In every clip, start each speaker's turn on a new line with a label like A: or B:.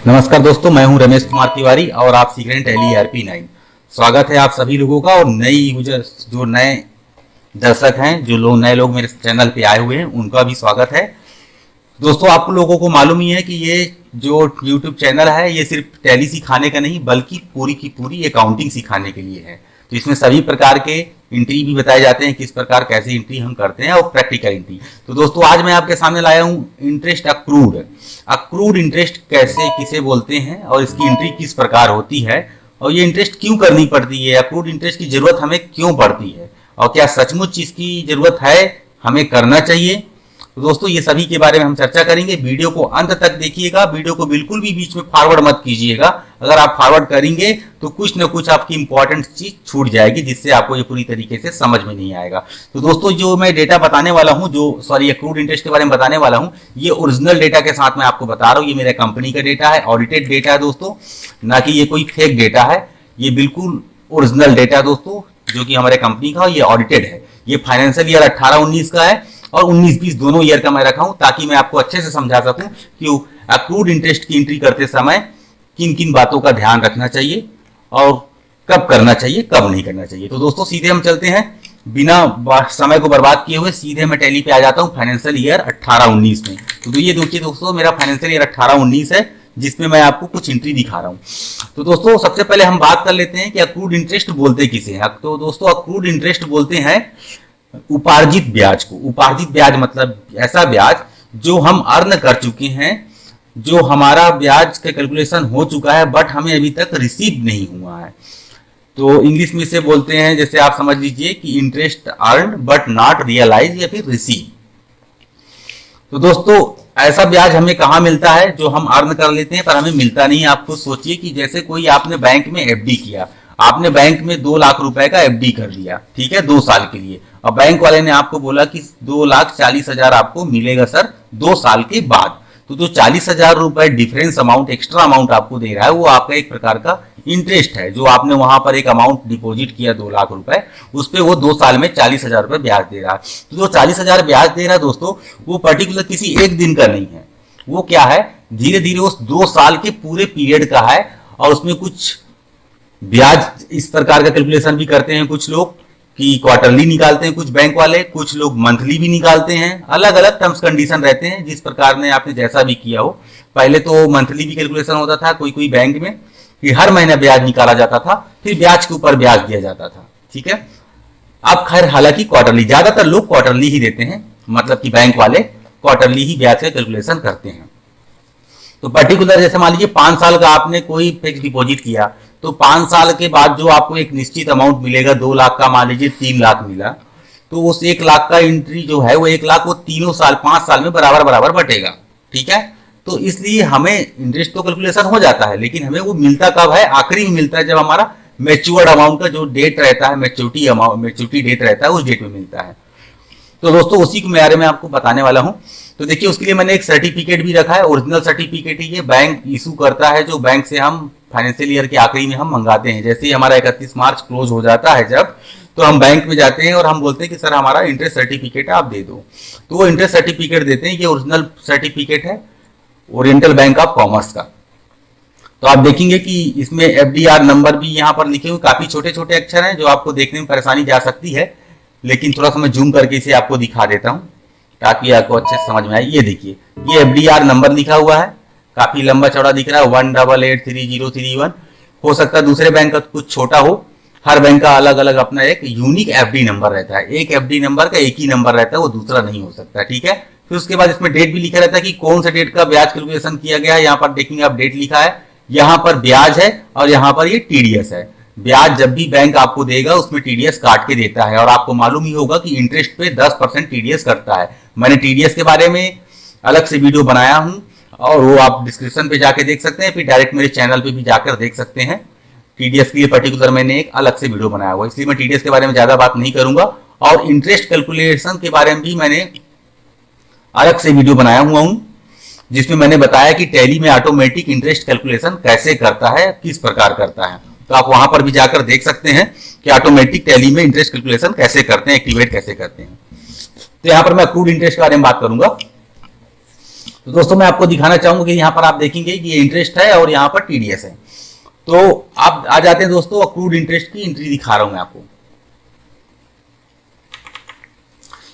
A: नमस्कार दोस्तों, मैं हूं रमेश कुमार तिवारी और आप सीख रहे हैं टैली ERP9। स्वागत है आप सभी लोगों का। और नई यूजर्स, जो नए दर्शक हैं, जो लोग नए लोग मेरे चैनल पे आए हुए हैं, उनका भी स्वागत है। दोस्तों, आप लोगों को मालूम ही है कि ये जो YouTube चैनल है, ये सिर्फ टैली सिखाने का नहीं बल्कि पूरी की पूरी अकाउंटिंग सिखाने के लिए है। तो इसमें सभी प्रकार के एंट्री भी बताए जाते हैं, किस प्रकार कैसे एंट्री हम करते हैं, और प्रैक्टिकल एंट्री। तो दोस्तों, आज मैं आपके सामने लाया हूं इंटरेस्ट अक्रूड। अक्रूड इंटरेस्ट कैसे किसे बोलते हैं और इसकी एंट्री किस प्रकार होती है, और ये इंटरेस्ट क्यों करनी पड़ती है, अक्रूड इंटरेस्ट की जरूरत हमें क्यों पड़ती है, और क्या सचमुच इसकी जरूरत है, हमें करना चाहिए। तो दोस्तों, ये सभी के बारे में हम चर्चा करेंगे। वीडियो को अंत तक देखिएगा, वीडियो को बिल्कुल भी बीच में फॉरवर्ड मत कीजिएगा। अगर आप फॉरवर्ड करेंगे तो कुछ न कुछ आपकी इंपॉर्टेंट चीज छूट जाएगी, जिससे आपको ये पूरी तरीके से समझ में नहीं आएगा। तो दोस्तों, जो मैं डेटा बताने वाला हूँ, अक्रूड इंटरेस्ट के बारे में बताने वाला हूँ, ये ओरिजिनल डेटा के साथ मैं आपको बता रहा हूँ। ये मेरे कंपनी का डेटा है, ऑडिटेड डेटा है दोस्तों, ना कि ये कोई फेक डेटा है। ये बिल्कुल ओरिजिनल डेटा है दोस्तों, जो कि हमारे कंपनी का, ये ऑडिटेड है। ये फाइनेंशियल ईयर 18-19 का है और 19-20 दोनों ईयर का मैं रखा हूं, ताकि मैं आपको अच्छे से समझा सकूं कि अक्रूड इंटरेस्ट की एंट्री करते समय किन किन बातों का ध्यान रखना चाहिए और कब करना चाहिए, कब नहीं करना चाहिए। तो दोस्तों, सीधे हम चलते हैं, बिना समय को बर्बाद किए हुए सीधे मैं टैली पे आ जाता हूं फाइनेंशियल ईयर 18-19 में। तो ये देखिए दोस्तों, मेरा फाइनेंशियल ईयर 18-19 है, जिसमें मैं आपको कुछ एंट्री दिखा रहा हूं। तो दोस्तों, सबसे पहले हम बात कर लेते हैं कि अक्रूड इंटरेस्ट बोलते किसे हैं। तो दोस्तों, अक्रूड इंटरेस्ट बोलते हैं उपार्जित ब्याज को। उपार्जित ब्याज मतलब ऐसा ब्याज जो हम अर्न कर चुके हैं, जो हमारा ब्याज का कैलकुलेशन हो चुका है, बट हमें अभी तक रिसीव नहीं हुआ है। तो इंग्लिश में इसे बोलते हैं, जैसे आप समझ लीजिए कि interest earn but not realize या फिर रिसीव। तो दोस्तों, ऐसा ब्याज हमें कहां मिलता है, जो हम अर्न कर लेते हैं पर हमें मिलता नहीं है। आप खुद सोचिए कि जैसे कोई आपने बैंक में FD किया, आपने बैंक में 2 लाख रुपए का FD कर लिया, ठीक है, 2 साल के लिए, और बैंक वाले ने आपको बोला कि 2,40,000 आपको मिलेगा सर 2 साल के बाद। तो जो 40,000 रुपए डिफरेंस अमाउंट, एक्स्ट्रा अमाउंट आपको दे रहा है, वो आपका एक प्रकार का इंटरेस्ट है। जो आपने वहां पर एक अमाउंट डिपॉजिट किया 2 लाख रुपए, उस पर वो 2 साल में 40,000 रुपए ब्याज दे रहा है। तो जो 40,000 ब्याज दे रहा है दोस्तों, वो पर्टिकुलर किसी एक दिन का नहीं है, वो क्या है, धीरे धीरे उस 2 साल के पूरे पीरियड का है। और उसमें कुछ ब्याज इस प्रकार का कैलकुलेशन भी करते हैं कुछ लोग कि क्वार्टरली निकालते हैं, कुछ बैंक वाले, कुछ लोग मंथली भी निकालते हैं। अलग अलग टर्म्स कंडीशन रहते हैं, जिस प्रकार ने आपने जैसा भी किया हो। पहले तो मंथली भी कैलकुलेशन होता था कोई कोई बैंक में, कि हर महीने ब्याज निकाला जाता था, फिर ब्याज के ऊपर ब्याज दिया जाता था, ठीक है। अब खैर, हालांकि क्वार्टरली, ज्यादातर लोग क्वार्टरली ही देते हैं, मतलब कि बैंक वाले क्वार्टरली ही ब्याज का कैलकुलेशन करते हैं। तो पर्टिकुलर जैसे मान लीजिए 5 साल का आपने कोई फिक्स डिपॉजिट किया, तो 5 साल के बाद जो आपको एक निश्चित अमाउंट मिलेगा, 2 लाख का मान लीजिए 3 लाख मिला, तो उस 1 लाख का एंट्री जो है, वो 1 लाख वो तीनों साल 5 साल में बराबर बराबर बटेगा, ठीक है। तो इसलिए हमें इंटरेस्ट तो कैलकुलेशन हो जाता है, लेकिन हमें वो मिलता कब है, आखिरी में मिलता है, जब हमारा मैच्योर्ड अमाउंट का जो डेट रहता है, मैच्योरिटी डेट रहता है, उस डेट में मिलता है। तो दोस्तों, उसी के बारे में आपको बताने वाला हूं। तो देखिए, उसके लिए मैंने एक सर्टिफिकेट भी रखा है, ओरिजिनल सर्टिफिकेट ही ये बैंक इशू करता है, जो बैंक से हम फाइनेंशियल ईयर के आखिरी में हम मंगाते हैं। जैसे ही हमारा 31 मार्च क्लोज हो जाता है जब, तो हम बैंक में जाते हैं और हम बोलते हैं कि सर हमारा इंटरेस्ट सर्टिफिकेट आप दे दो। तो वो इंटरेस्ट सर्टिफिकेट देते हैं। ये ओरिजिनल सर्टिफिकेट है ओरिएंटल बैंक ऑफ कॉमर्स का। तो आप देखेंगे कि इसमें FDR नंबर भी यहाँ पर लिखे हुए, काफी छोटे छोटे अक्षर हैं, जो आपको देखने में परेशानी जा सकती है, लेकिन थोड़ा सा मैं जूम करके इसे आपको दिखा देता हूँ ताकि आपको अच्छे से समझ में आए। ये देखिए, ये FDR नंबर लिखा हुआ है, काफी लंबा चौड़ा दिख रहा है, 1883031। हो सकता है दूसरे बैंक का कुछ छोटा हो, हर बैंक का अलग अलग अपना एक यूनिक FD नंबर रहता है। एक FD नंबर का एक ही नंबर रहता है, वो दूसरा नहीं हो सकता, ठीक है। फिर उसके बाद इसमें डेट भी लिखा रहता है कि कौन सा डेट का ब्याज कैलकुलेशन किया गया है। यहाँ पर देखेंगे आप, डेट लिखा है, यहाँ पर ब्याज है, और यहाँ पर ये TDS है। ब्याज जब भी बैंक आपको देगा, उसमें TDS काट के देता है। और आपको मालूम ही होगा कि इंटरेस्ट पे 10% TDS करता है। मैंने TDS के बारे में अलग से वीडियो बनाया हूं, और वो आप डिस्क्रिप्शन पे जाके देख सकते हैं, फिर डायरेक्ट मेरे चैनल पे भी जाकर देख सकते हैं। TDS के लिए पर्टिकुलर मैंने एक अलग से वीडियो बनाया हुआ है, इसलिए मैं TDS के बारे में ज्यादा बात नहीं करूंगा। और इंटरेस्ट कैलकुलेशन के बारे में भी मैंने अलग से वीडियो बनाया हुआ हूं, जिसमें मैंने बताया कि टैली में ऑटोमेटिक इंटरेस्ट कैलकुलेशन कैसे करता है, किस प्रकार करता है। तो आप वहां पर भी जाकर देख सकते हैं कि ऑटोमेटिक टैली में इंटरेस्ट कैलकुलेशन कैसे करते हैं, एक्टिवेट कैसे करते हैं। तो यहां पर मैं अक्रूड इंटरेस्ट के बारे में बात करूंगा। तो दोस्तों मैं आपको दिखाना चाहूंगा कि यहाँ पर आप देखेंगे कि ये इंटरेस्ट है और यहाँ पर टीडीएस है। तो आप आ जाते हैं दोस्तों, अक्रूड इंटरेस्ट की एंट्री दिखा रहा हूं मैं आपको।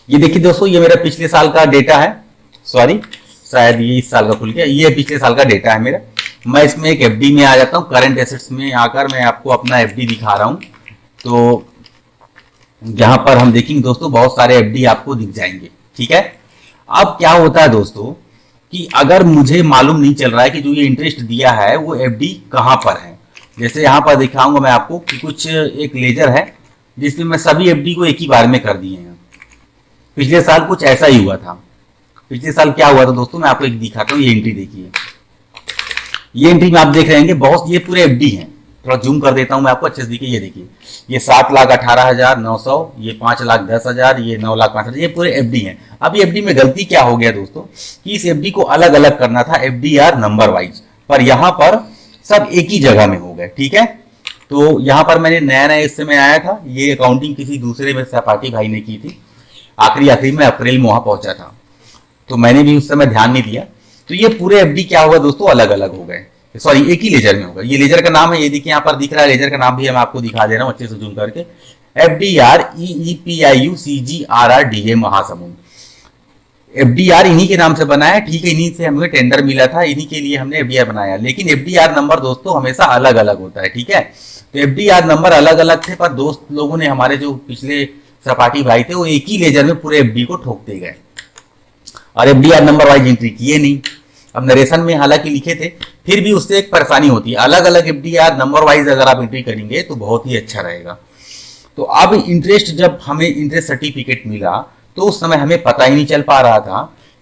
A: ये देखिए दोस्तों, ये मेरा पिछले साल का डेटा है, सॉरी शायद ये इस साल का खुल गया, ये पिछले साल का डेटा है मेरा। मैं इसमें एक एफडी में आ जाता हूँ, करंट एसेट्स में आकर मैं आपको अपना एफडी दिखा रहा हूँ। तो यहाँ पर हम देखेंगे दोस्तों बहुत सारे एफडी आपको दिख जाएंगे, ठीक है। अब क्या होता है दोस्तों कि अगर मुझे मालूम नहीं चल रहा है कि जो ये इंटरेस्ट दिया है वो एफडी कहाँ पर है, जैसे यहाँ पर दिखाऊंगा मैं आपको कि कुछ एक लेजर है जिसमें मैं सभी एफडी को एक ही बार में कर दिए हैं। पिछले साल कुछ ऐसा ही हुआ था। पिछले साल क्या हुआ था दोस्तों, मैं आपको एक दिखाता हूँ। ये एंट्री देखिए, ये एंट्री में आप देख रहे हैं बहुत, ये पूरे एफडी हैं। थोड़ा जूम कर देता हूं मैं आपको अच्छे से दिखे। ये देखिए, ये 7,18,900, ये 5,10,000, ये 9,05,000, ये पूरे एफडी हैं। अब ये एफडी में गलती क्या हो गया दोस्तों कि इस एफडी को अलग अलग करना था एफडीआर नंबर वाइज, पर यहाँ पर सब एक ही जगह में हो गए, ठीक है। तो यहाँ पर मैंने नया नया इस समय आया था, ये अकाउंटिंग किसी दूसरे में सहपाठी भाई ने की थी, आखिरी में अप्रैल में वहां पहुंचा था, तो मैंने भी उस समय ध्यान नहीं दिया। तो ये पूरे एफडी क्या हुआ दोस्तों, अलग अलग हो गए, सॉरी एक ही लेजर में होगा। ये लेजर का नाम है, ये देखिए यहाँ पर दिख रहा है, लेजर का नाम भी मैं आपको दिखा दे रहा हूँ अच्छे से जूम करके, FDR EEPIU CGRRDA Mahasamund. FDR इन्हीं के नाम से बना है, ठीक है, इन्हीं से हमें टेंडर मिला था, इन्हीं के लिए हमने एफडीआर बनाया। लेकिन एफडीआर नंबर दोस्तों हमेशा अलग अलग होता है, ठीक है। तो एफडीआर नंबर अलग अलग थे, पर दोस्त लोगों ने, हमारे जो पिछले सपाटी भाई थे, वो एक ही लेजर में पूरे एफडी को ठोकते गए और एफडीआर नंबर वाइज एंट्री किए नहीं। अब नरेशन में हालांकि लिखे थे, फिर भी उससे एक परेशानी होती है। अलग अलग एफडीआर नंबर वाइज अगर आप एंट्री करेंगे तो बहुत ही अच्छा रहेगा। तो अब इंटरेस्ट, जब हमें इंटरेस्ट सर्टिफिकेट मिला तो उस समय हमें पता ही नहीं चल पा रहा था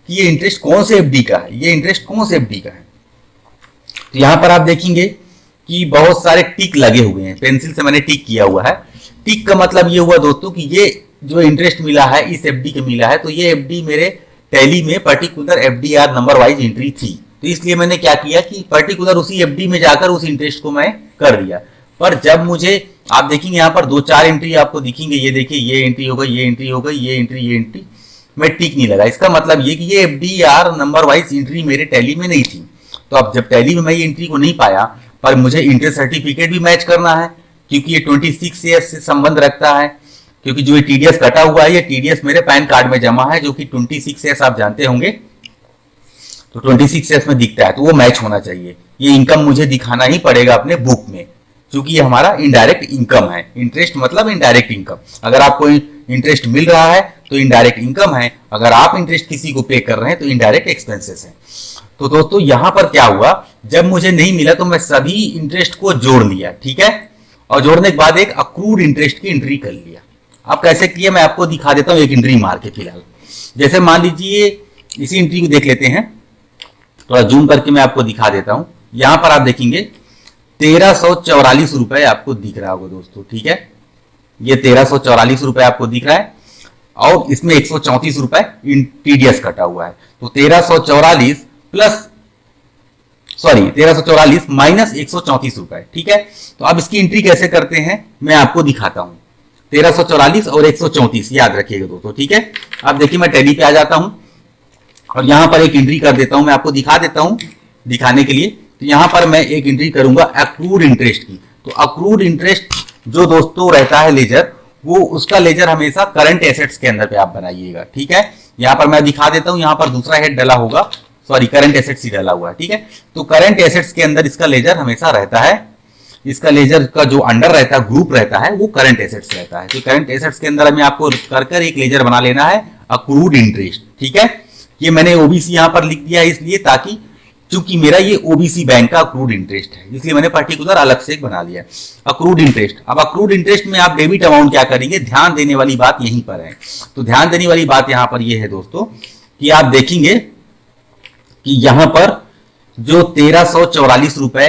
A: कि ये इंटरेस्ट कौन से एफडी का है, ये इंटरेस्ट कौन से एफडी का है। तो यहां पर आप देखेंगे कि बहुत सारे टिक लगे हुए हैं, पेंसिल से मैंने टिक किया हुआ है। टिक का मतलब ये हुआ दोस्तों कि ये जो इंटरेस्ट मिला है इस एफडी के मिला है, तो ये एफडी मेरे टैली में particular FDR number wise entry थी। तो इसलिए मैंने क्या किया कि पर्टिकुलर उसी एफडी में जाकर उस इंटरेस्ट को मैं कर दिया। पर जब मुझे, आप देखेंगे यहाँ पर 2-4 एंट्री आपको दिखेंगे, ये देखिए ये एंट्री हो गई, ये एंट्री हो गई, ये एंट्री, ये एंट्री, मैं टिक नहीं लगा। इसका मतलब ये कि ये एफडीआर नंबर वाइज एंट्री मेरे टैली में नहीं थी। तो अब जब टैली में मैं ये एंट्री को नहीं पाया, पर मुझे इंटरेस्ट सर्टिफिकेट भी मैच करना है क्योंकि ये 26 ईयर्स से संबंध रखता है, क्योंकि जो ये टीडीएस कटा हुआ है, ये टीडीएस मेरे पैन कार्ड में जमा है, जो कि 26 ईयर्स आप जानते होंगे, तो 26 ईयर्स में दिखता है, तो वो मैच होना चाहिए। ये इनकम मुझे दिखाना ही पड़ेगा अपने बुक में, क्योंकि ये हमारा इनडायरेक्ट इनकम है। इंटरेस्ट मतलब इनडायरेक्ट इनकम। अगर आपको इंटरेस्ट मिल रहा है तो इनडायरेक्ट इनकम है, अगर आप इंटरेस्ट किसी को पे कर रहे हैं तो इनडायरेक्ट एक्सपेंसेस है। तो दोस्तों यहां पर क्या हुआ, जब मुझे नहीं मिला तो मैं सभी इंटरेस्ट को जोड़ लिया, ठीक है, और जोड़ने के बाद एक अक्रूड इंटरेस्ट की एंट्री कर लिया। अब कैसे किया मैं आपको दिखा देता हूं, एक एंट्री मार के फिलहाल। जैसे मान लीजिए इसी एंट्री को देख लेते हैं, थोड़ा जूम करके मैं आपको दिखा देता हूं। यहां पर आप देखेंगे 1344 रुपए आपको दिख रहा होगा दोस्तों, ठीक है, ये 1344 रुपए आपको दिख रहा है और इसमें 134 रुपए टीडीएस कटा हुआ है। तो 1344 प्लस, सॉरी 1344 माइनस 134 रुपए, ठीक है। तो अब इसकी एंट्री कैसे करते हैं मैं आपको दिखाता हूं। 1344 और 134 याद रखिएगा दोस्तों, ठीक है। अब देखिए मैं टैली पे आ जाता हूं और यहां पर एक एंट्री कर देता हूं, मैं आपको दिखा देता हूं दिखाने के लिए। तो यहां पर मैं एक एंट्री करूंगा अक्रूड इंटरेस्ट की। तो अक्रूड इंटरेस्ट जो दोस्तों रहता है लेजर, वो उसका लेजर हमेशा करंट एसेट्स के अंदर पे आप बनाइएगा, ठीक है। यहां पर मैं दिखा देता हूं, यहां पर दूसरा हेड डला होगा, सॉरी करंट एसेट्स ही डला हुआ है, ठीक है। तो करंट एसेट्स के अंदर इसका लेजर हमेशा रहता है, इसका लेजर का जो अंडर रहता है, ग्रुप रहता है, वो करंट एसेट्स रहता है। तो करंट एसेट्स के अंदर हमें आपको कर एक लेजर बना लेना है अक्रूड इंटरेस्ट, ठीक है। ये मैंने ओबीसी यहां पर लिख दिया है इसलिए, ताकि चूंकि मेरा ये ओबीसी बैंक का अक्रूड इंटरेस्ट है, इसलिए मैंने पर्टिकुलर अलग से बना लिया अक्रूड इंटरेस्ट। अब अक्रूड इंटरेस्ट में आप डेबिट अमाउंट क्या करेंगे, ध्यान देने वाली बात यहीं पर है। तो ध्यान देने वाली बात यहां पर ये है दोस्तों कि आप देखेंगे कि यहां पर जो 1344 रुपए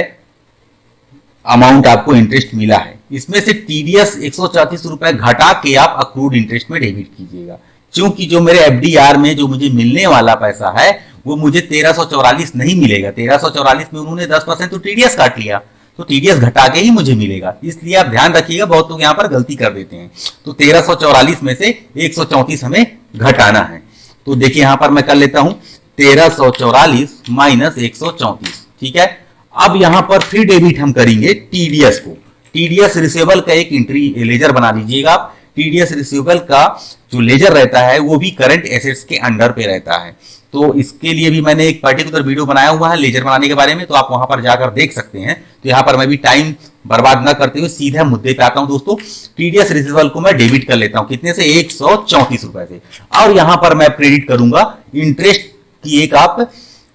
A: अमाउंट आपको इंटरेस्ट मिला है, इसमें से टीडीएस 134 रुपए घटा के आप अक्रूड इंटरेस्ट में डेबिट कीजिएगा, क्योंकि जो मेरे एफडीआर में जो मुझे मिलने वाला पैसा है वो मुझे 1344 नहीं मिलेगा। 1344 में उन्होंने 10% तो टीडीएस काट लिया, तो टीडीएस घटा के ही मुझे मिलेगा। इसलिए आप ध्यान रखिएगा, बहुत लोग यहाँ पर गलती कर देते हैं। तो 1344 में से 134 हमें घटाना है। तो देखिए यहाँ पर मैं कर लेता हूं 1344 माइनस 134। ठीक है, अब यहां पर फिर डेबिट हम करेंगे टीडीएस को। टीडीएस रिसीवेबल का एक एंट्री लेजर बना लीजिएगा आप। टीडीएस रिसीवेबल का जो लेजर रहता है वो भी करंट एसेट्स के अंडर पे रहता है। तो इसके लिए भी मैंने एक पर्टिकुलर वीडियो बनाया हुआ है लेजर बनाने के बारे में, तो आप वहां पर जाकर देख सकते हैं। तो यहाँ पर मैं भी टाइम बर्बाद ना करते हुए सीधा मुद्दे पे आता हूं दोस्तों। टीडीएस रिसीवेबल को मैं डेबिट कर लेता हूं, कितने से, 134 रुपए से। और यहां पर मैं क्रेडिट करूंगा इंटरेस्ट की एक आप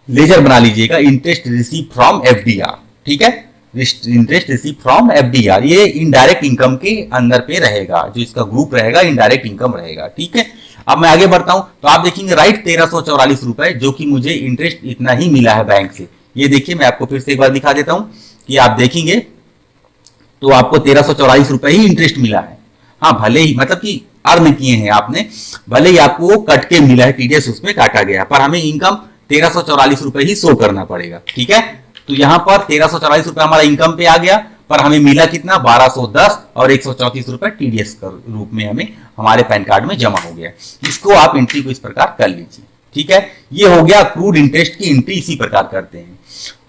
A: लेजर बना लीजिएगा, इंटरेस्ट रिसीव फ्रॉम एफडीआर। ठीक है, इंटरेस्ट रिसीव फ्रॉम एफडीआर, ये इनडायरेक्ट इनकम के अंदर पे रहेगा, जो इसका ग्रुप रहेगा इनडायरेक्ट इनकम रहेगा। ठीक है, अब मैं आगे बढ़ता हूं तो आप देखेंगे राइट 1344 रुपए, जो कि मुझे इंटरेस्ट इतना ही मिला है बैंक से। ये देखिए, मैं आपको फिर से एक बार दिखा देता हूं कि आप देखेंगे तो आपको 1344 रुपए ही इंटरेस्ट मिला है। हाँ, भले ही मतलब कि अर्न किए हैं आपने, भले ही आपको वो कट के मिला है, टीडीएस उसमें काटा गया, पर हमें इनकम 1344 रुपए ही शो करना पड़ेगा। ठीक है, तो यहां पर 1344 रुपए हमारा इनकम पे आ गया, पर हमें मिला कितना, 1210 और 134 रुपए टीडीएस के रूप में हमें हमारे पैन कार्ड में जमा हो गया। इसको आप एंट्री को इस प्रकार कर लीजिए। ठीक है, ये हो गया अक्रूड इंटरेस्ट की एंट्री, इसी प्रकार करते हैं।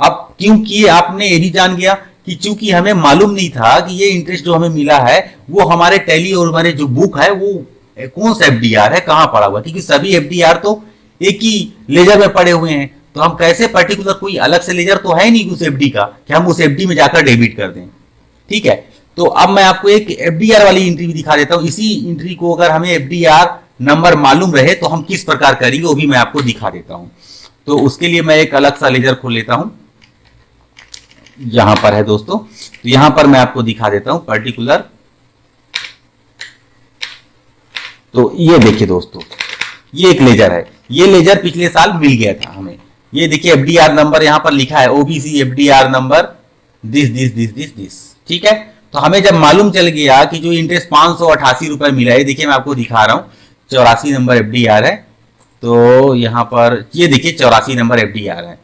A: अब क्योंकि आपने ये भी जान गया कि चूंकि हमें मालूम नहीं था कि ये इंटरेस्ट जो हमें मिला है वो हमारे टैली और हमारे जो बुक है वो कौन सा एफडीआर है, कहां पड़ा हुआ, क्योंकि सभी एफडीआर तो एक ही लेजर में पड़े हुए हैं। तो हम कैसे पर्टिकुलर कोई अलग से लेजर तो है नहीं उस एफडी का कि हम उस एफडी में जाकर डेबिट कर दें। ठीक है, तो अब मैं आपको एक एफडीआर वाली एंट्री भी दिखा देता हूं। इसी एंट्री को अगर हमें एफडीआर नंबर मालूम रहे तो हम किस प्रकार करेंगे वो भी मैं आपको दिखा देता हूं। तो उसके लिए मैं एक अलग सा लेजर खोल लेता हूं, यहां पर है दोस्तों। तो यहां पर मैं आपको दिखा देता हूं पर्टिकुलर। तो ये देखिए दोस्तों, ये एक लेजर है, ये लेजर पिछले साल मिल गया था हमें। ये देखिए एफडीआर नंबर यहां पर लिखा है, OBC FDR number this this this this this. ठीक है, तो हमें जब मालूम चल गया कि जो इंटरेस्ट 588 रुपए मिला है, देखिए मैं आपको दिखा रहा हूं, 84 नंबर एफडीआर है। तो यहां पर ये देखिए 84 नंबर एफडीआर है।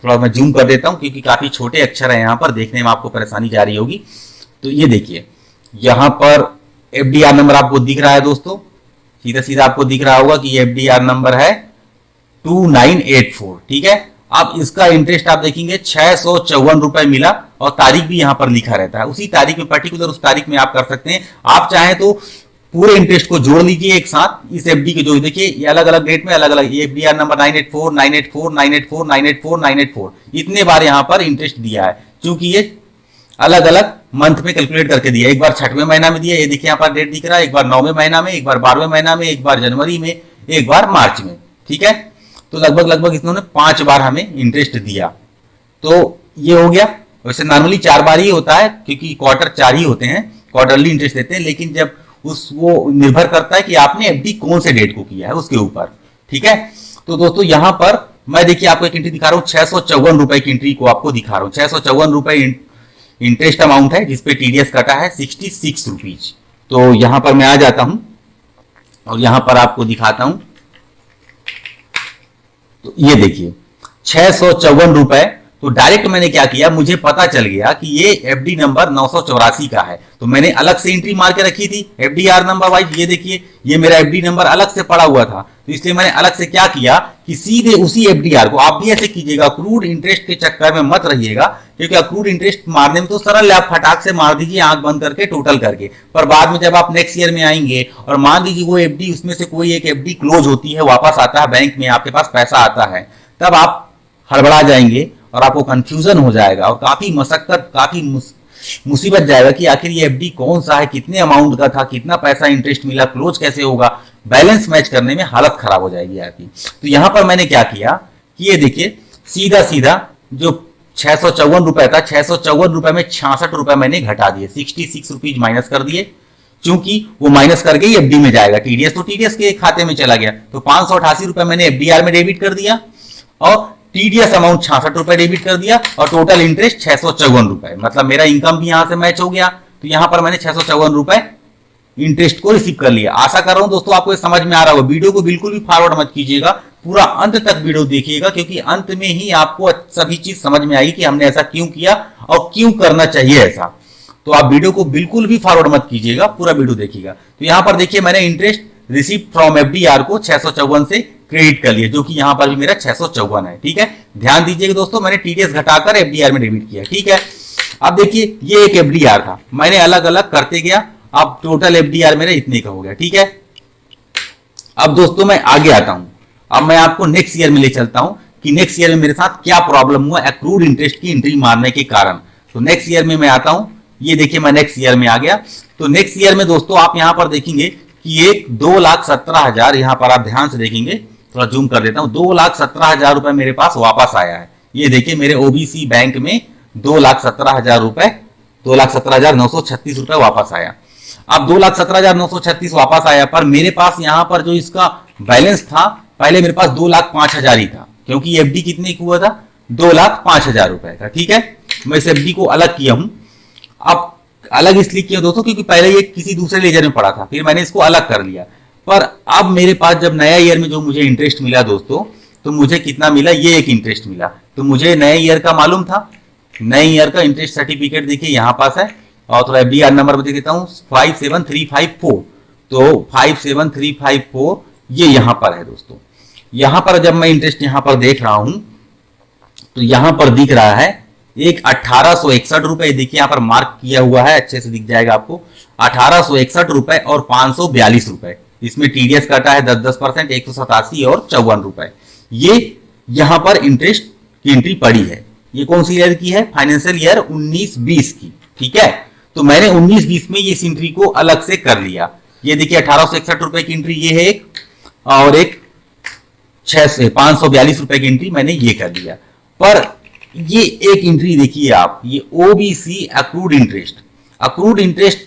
A: थोड़ा मैं जूम कर देता हूं क्योंकि काफी छोटे अक्षर है, यहां पर देखने में आपको परेशानी जा रही होगी। तो ये देखिए यहां पर एफडीआर नंबर आपको दिख रहा है दोस्तों, सीधा सीधा आपको दिख रहा होगा कि ये एफडीआर नंबर है 2984। ठीक है, अब इसका इंटरेस्ट आप देखेंगे 654 रुपए मिला, और तारीख भी यहां पर लिखा रहता है, उसी तारीख में पर्टिकुलर उस तारीख में आप कर सकते हैं। आप चाहें तो पूरे इंटरेस्ट को जोड़ लीजिए एक साथ इस एफडी के, जो देखिए ये अलग अलग डेट में अलग अलग, ये एफडीआर नंबर 984 984 984 984 984 इतने बार यहां पर इंटरेस्ट दिया है, क्योंकि ये अलग अलग मंथ में कैलकुलेट करके दिया। एक बार 6वें महीना में दिया, ये देखिए यहाँ पर डेट दिख रहा है, एक बार 9वें महीना में, एक बार 12वें महीना में, एक बार जनवरी में, एक बार मार्च में। ठीक है, तो लगभग लगभग इन्होंने 5 बार हमें इंटरेस्ट दिया। तो ये हो गया। वैसे नॉर्मली 4 बार ही होता है, क्योंकि क्वार्टर 4 ही होते हैं, क्वार्टरली इंटरेस्ट देते हैं, लेकिन जब वो निर्भर करता है कि आपने एफडी कौन से डेट को किया है उसके ऊपर। ठीक है, तो दोस्तों यहां पर मैं देखिए आपको एक एंट्री दिखा रहा हूं, 654 रुपए की एंट्री को आपको दिखा रहा हूं। 654 रुपए इंटरेस्ट अमाउंट है जिसपे टीडीएस कटा है 66 रुपीज। तो यहां पर मैं आ जाता हूं और यहां पर आपको दिखाता हूं। तो ये देखिए 654 रुपए। तो डायरेक्ट मैंने क्या किया, मुझे पता चल गया कि ये एफडी नंबर 984 का है, तो मैंने अलग से एंट्री मार के रखी थी एफडीआर नंबर वाइज। ये देखिए ये मेरा एफडी नंबर अलग से पड़ा हुआ था, तो इसलिए मैंने अलग से क्या किया कि सीधे उसी एफडीआर को, आप भी ऐसे कीजिएगा, अक्रूड इंटरेस्ट के चक्कर में मत रहिएगा, क्योंकि अक्रूड इंटरेस्ट मारने में तो सरल है, आप फटाक से मार दीजिए आंख बंद करके टोटल करके। पर बाद में जब आप नेक्स्ट ईयर में आएंगे और मान लीजिए वो एफडी, उसमें से कोई एक एफडी क्लोज होती है, वापस आता है बैंक में, आपके पास पैसा आता है, तब आप हड़बड़ा जाएंगे और आपको कंफ्यूजन हो जाएगा और काफी मशक्कत, काफी मुसीबत जाएगा कि आखिर ये एफडी कौन सा है, कितने अमाउंट का था, कितना पैसा इंटरेस्ट मिला, क्लोज कैसे होगा, बैलेंस मैच करने में हालत खराब हो जाएगी आपकी। तो यहां पर मैंने क्या किया कि ये देखिए सीधा सीधा जो 654 रुपए था, 654 रुपए में 66 रुपए मैंने घटा दिए, 66 रुपीज माइनस कर दिए, क्योंकि वो माइनस करके ही एफडी में जाएगा, टीडीएस तो टीडीएस के खाते में चला गया। तो 588 रुपए मैंने एफडीआर में डेबिट कर दिया और टीडीएस अमाउंट 66 रुपए डेबिट कर दिया और टोटल इंटरेस्ट 654 रुपए, मतलब मेरा इनकम भी यहां से मैच हो गया। तो यहां पर मैंने 654 रुपए इंटरेस्ट को रिसीव कर लिया। आशा कर रहा हूं दोस्तों आपको समझ में आ रहा होगा। वीडियो को बिल्कुल भी फॉरवर्ड मत कीजिएगा, पूरा अंत तक वीडियो देखिएगा, क्योंकि अंत में ही आपको सभी चीज समझ में आएगी कि हमने ऐसा क्यों किया और क्यों करना चाहिए ऐसा। तो आप वीडियो को बिल्कुल भी फॉरवर्ड मत कीजिएगा, पूरा वीडियो देखिएगा। तो यहां पर देखिए मैंने इंटरेस्ट रिसीव फ्रॉम एफडीआर को 654 से क्रेडिट कर लिए, जो कि यहाँ पर भी मेरा 654 है। ठीक है, ध्यान दीजिएगा दोस्तों, मैंने टीडीएस घटाकर एफडीआर में डेबिट किया। ठीक है, अब देखिए ये एक एफडीआर था, मैंने अलग अलग करते गया, अब टोटल एफडीआर मेरा इतने का हो गया। ठीक है, अब दोस्तों मैं आगे आता हूं, अब मैं आपको नेक्स्ट ईयर में ले चलता हूं कि नेक्स्ट ईयर में मेरे साथ क्या प्रॉब्लम हुआ एक्रूड इंटरेस्ट की एंट्री मारने के कारण। तो नेक्स्ट ईयर में मैं आता हूं, ये देखिए मैं नेक्स्ट ईयर में आ गया। तो नेक्स्ट ईयर में दोस्तों आप यहां पर देखेंगे कि एक 2,17,000, यहां पर आप ध्यान से देखेंगे, थोड़ा जूम कर देता हूं, 2,17,000 रुपए मेरे पास वापस आया है। ये देखिए मेरे ओबीसी बैंक में 2,17,000 रुपए, 2,17,936 रुपए वापस आया। अब 2,17,936 वापस आया, पर मेरे पास यहां पर जो इसका बैलेंस था, पहले मेरे पास 2,05,000 ही था, क्योंकि एफडी कितने का हुआ था, 2,05,000 रुपए का। ठीक है, मैं इस एफडी को अलग किया हूं। अब अलग इसलिए किया दोस्तों क्योंकि पहले ये किसी दूसरे लेजर में पड़ा था, फिर मैंने इसको अलग कर लिया। पर अब मेरे पास जब नया ईयर में जो मुझे इंटरेस्ट मिला दोस्तों, तो मुझे कितना मिला, ये एक इंटरेस्ट मिला। तो मुझे नए ईयर का मालूम था, नए ईयर का इंटरेस्ट सर्टिफिकेट देखिए यहां पास है, और थोड़ा एफडीआर नंबर बता देता हूं, 57354। तो 57354 ये यहां पर है दोस्तों। यहां पर जब मैं इंटरेस्ट यहां पर देख रहा हूं, तो यहां पर दिख रहा है एक 1861 रुपए, देखिए यहां पर मार्क किया हुआ है, अच्छे से दिख जाएगा आपको, 1861 रुपए और 542 रुपए। इसमें टीडीएस काटा है 10-10%, 187 और 54 रुपए। ये यहां पर इंटरेस्ट की एंट्री पड़ी है। ये कौन सी ईयर की है, फाइनेंशियल ईयर 19-20 की। ठीक है, तो मैंने 19-20 में इस एंट्री को अलग से कर लिया। ये देखिए 1861 रुपए की एंट्री ये है एक, और एक 542 रुपए की एंट्री मैंने ये कर दिया। पर ये एक एंट्री देखिए आप, ये OBC accrued interest, accrued interest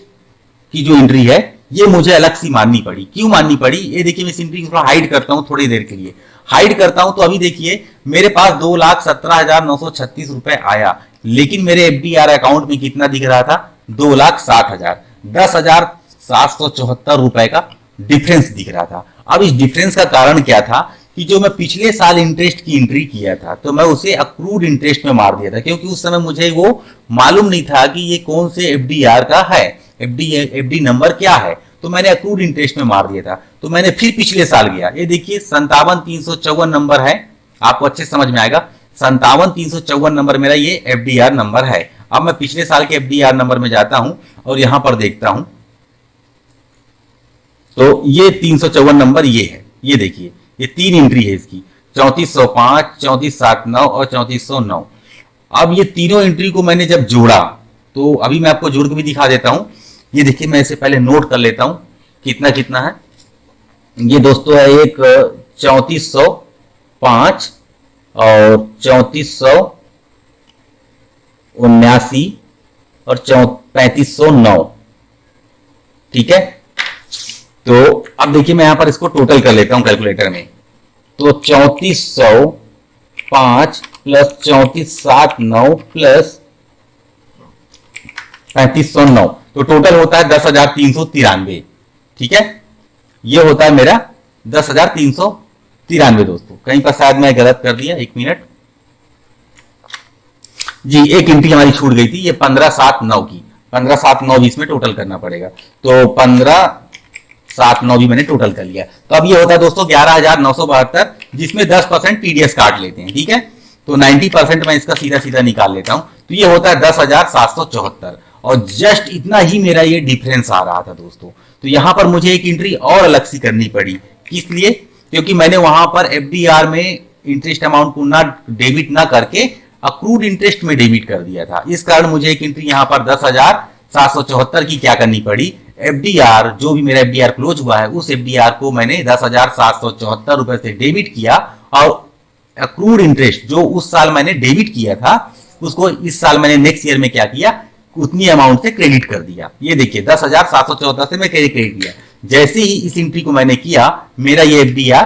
A: की जो एंट्री है ये मुझे अलग सी माननी पड़ी। क्यों माननी पड़ी, ये देखिए मैं इस एंट्री को थोड़ा हाइड करता हूं, थोड़ी देर के लिए हाइड करता हूं। तो अभी देखिए मेरे पास 2,17,936 रुपए आया, लेकिन मेरे एफडीआर अकाउंट में कितना दिख रहा था, 2,60,000, 10,774 रुपए का डिफरेंस दिख रहा था। अब इस डिफरेंस का कारण क्या था कि जो मैं पिछले साल इंटरेस्ट की एंट्री किया था, तो मैं उसे अक्रूड इंटरेस्ट में मार दिया था, क्योंकि उस समय मुझे वो मालूम नहीं था कि ये कौन से एफडीआर का है, एफडी नंबर क्या है, तो मैंने अक्रूड इंटरेस्ट में मार दिया था। तो मैंने फिर पिछले साल गया, ये देखिए 57,354 नंबर है, आपको अच्छे समझ में आएगा, 57,354 नंबर मेरा ये एफडीआर नंबर है। अब मैं पिछले साल के एफडीआर नंबर में जाता हूं और यहां पर देखता हूं, तो ये 354 नंबर ये है। ये देखिए ये तीन एंट्री है इसकी, 3405, 3479 और 3409। अब ये तीनों एंट्री को मैंने जब जोड़ा, तो अभी मैं आपको जोड़ के भी दिखा देता हूं। ये देखिए मैं इसे पहले नोट कर लेता हूं कितना कितना है। ये दोस्तों है एक 3405 और 3479 और 3509। ठीक है, तो अब देखिए मैं यहां पर इसको टोटल कर लेता हूं कैलकुलेटर में। तो 3405 प्लस 3479 प्लस 3509, तो टोटल होता है 10,393। ठीक है, ये होता है मेरा 10,393 दोस्तों। कहीं पर शायद मैं गलत कर दिया, एक मिनट जी, एक एंट्री हमारी छूट गई थी, ये 15,709 की, 15,709 इसमें टोटल करना पड़ेगा। तो 15,709 भी मैंने टोटल कर लिया। तो अब ये होता है दोस्तों 11,972, जिसमें 10% टीडीएस काट लेते हैं। ठीक है, तो 90% मैं इसका सीधा सीधा निकाल लेता हूं, तो ये होता है 10,774, और जस्ट इतना ही मेरा ये डिफरेंस आ रहा था दोस्तों। तो यहां पर मुझे एक एंट्री और अलग सी करनी पड़ी, किस लिए, क्योंकि मैंने वहां पर एफडीआर में इंटरेस्ट अमाउंट को ना डेबिट ना करके अक्रूड इंटरेस्ट में डेबिट कर दिया था। इस कारण मुझे एक एंट्री यहां पर 10,774 की क्या करनी पड़ी, एफडीआर जो भी मेरा एफडीआर क्लोज हुआ है उस एफडीआर को मैंने 10,774 रुपए से डेबिट किया, और अक्रूड इंटरेस्ट जो उस साल मैंने डेबिट किया था उसको इस साल मैंने नेक्स्ट ईयर में क्या किया, उतनी अमाउंट से क्रेडिट कर दिया। ये देखिए 10,774 से मैं क्रेडिट किया। जैसे ही इस एंट्री को मैंने किया, मेरा ये एफडीआर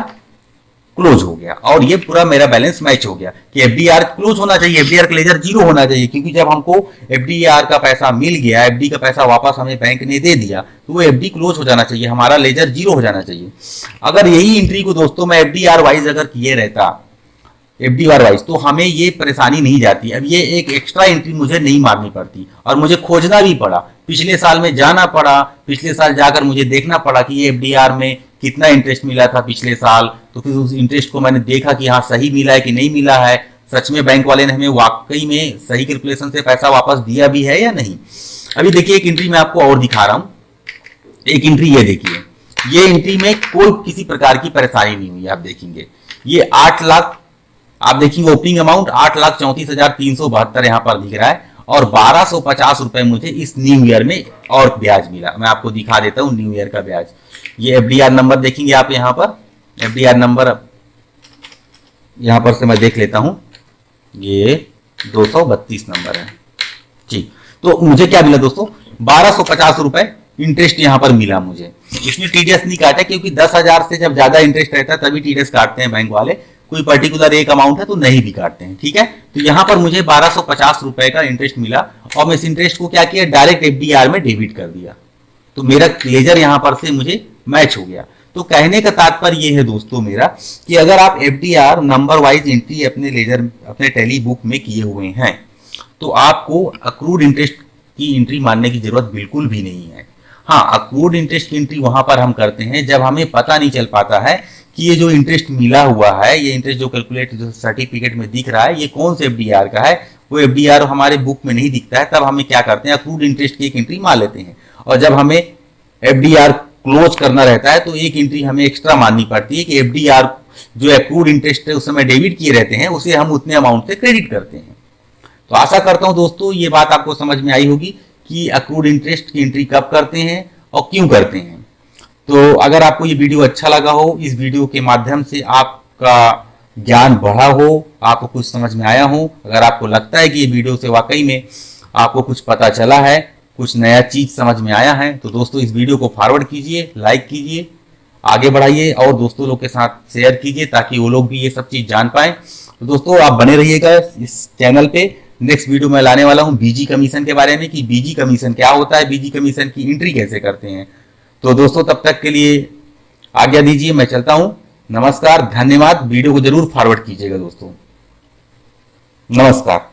A: क्लोज हो गया, और ये पूरा मेरा बैलेंस मैच हो गया कि एफडीआर क्लोज होना चाहिए, एफडीआर का लेजर जीरो होना चाहिए, क्योंकि जब हमको एफडीआर का पैसा मिल गया, एफडी का पैसा वापस हमें बैंक ने दे दिया, तो वो एफडी क्लोज हो जाना चाहिए, हमारा लेजर जीरो हो जाना चाहिए। अगर यही एंट्री को दोस्तों मैं एफडीआर वाइज अगर किए रहता, एफडीआर वाइज, तो हमें ये परेशानी नहीं जाती। अब ये एक एक्स्ट्रा एंट्री मुझे नहीं मारनी पड़ती, और मुझे खोजना भी पड़ा, पिछले साल में जाना पड़ा, पिछले साल जाकर मुझे देखना पड़ा कि ये एफडीआर में कितना इंटरेस्ट मिला था पिछले साल, तो फिर उस इंटरेस्ट को मैंने देखा कि हाँ सही मिला है कि नहीं मिला है, सच में बैंक वाले ने हमें वाकई में सही कैलकुलेशन से पैसा वापस दिया भी है या नहीं। अभी देखिए एक एंट्री मैं आपको और दिखा रहा हूं, एक एंट्री ये देखिए, ये एंट्री में कोई किसी प्रकार की परेशानी नहीं हुई। आप देखेंगे ये 8 लाख, आप देखिए ओपनिंग अमाउंट 8,34,372 यहां पर दिख रहा है और 1250 रुपए मुझे इस न्यू ईयर में और ब्याज मिला। मैं आपको दिखा देता हूं न्यू ईयर का ब्याज। ये एफडीआर नंबर देखेंगे आप यहां पर, एफडीआर नंबर यहां पर से मैं देख लेता हूं, ये 232 नंबर है जी। तो मुझे क्या मिला दोस्तों, 1250 रुपए इंटरेस्ट यहां पर मिला मुझे। इसमें टीडीएस नहीं काटा क्योंकि 10,000 से जब ज्यादा इंटरेस्ट रहता है तभी टीडीएस काटते हैं बैंक वाले, कोई पर्टिकुलर एक अमाउंट है तो नहीं भी काटते हैं, ठीक है। तो यहां पर मुझे 1250 रुपए का इंटरेस्ट मिला और मैं इस इंटरेस्ट को क्या किया, डायरेक्ट एफडीआर में डेबिट कर दिया, तो मेरा लेजर यहां पर से मुझे मैच हो गया। तो कहने का तात्पर्य ये है दोस्तों मेरा कि अगर आप एफडीआर नंबर वाइज एंट्री अपने लेजर अपने टैली बुक में किए हुए हैं तो आपको अक्रूड इंटरेस्ट की एंट्री मानने की जरूरत बिल्कुल भी नहीं है। हाँ, अक्रूड इंटरेस्ट की एंट्री वहां पर हम करते हैं जब हमें पता नहीं चल पाता है कि ये जो इंटरेस्ट मिला हुआ है, ये इंटरेस्ट जो कैलकुलेट जो सर्टिफिकेट में दिख रहा है ये कौन से एफडीआर का है, वो एफडीआर हमारे बुक में नहीं दिखता है, तब हमें क्या करते हैं अक्रूड इंटरेस्ट की एक एंट्री मान लेते हैं। और जब हमें एफडीआर क्लोज करना रहता है तो एक एंट्री हमें एक्स्ट्रा माननी पड़ती है कि एफडीआर जो अक्रूड इंटरेस्ट है उस समय डेबिट किए रहते हैं उसे हम उतने अमाउंट से क्रेडिट करते हैं। तो आशा करता हूं दोस्तों ये बात आपको समझ में आई होगी कि अक्रूड इंटरेस्ट की एंट्री कब करते हैं और क्यों करते हैं। तो अगर आपको ये वीडियो अच्छा लगा हो, इस वीडियो के माध्यम से आपका ज्ञान बढ़ा हो, आपको कुछ समझ में आया हो, अगर आपको लगता है कि ये वीडियो से वाकई में आपको कुछ पता चला है, कुछ नया चीज समझ में आया है, तो दोस्तों इस वीडियो को फॉरवर्ड कीजिए, लाइक कीजिए, आगे बढ़ाइए और दोस्तों लोग के साथ शेयर कीजिए ताकि वो लोग भी ये सब चीज जान पाए। तो दोस्तों आप बने रहिएगा इस चैनल पे। नेक्स्ट वीडियो में लाने वाला हूं बीजी कमीशन के बारे में कि बीजी कमीशन क्या होता है, बीजी कमीशन की एंट्री कैसे करते हैं। तो दोस्तों तब तक के लिए आज्ञा दीजिए, मैं चलता हूं। नमस्कार, धन्यवाद। वीडियो को जरूर फॉरवर्ड कीजिएगा दोस्तों। नमस्कार।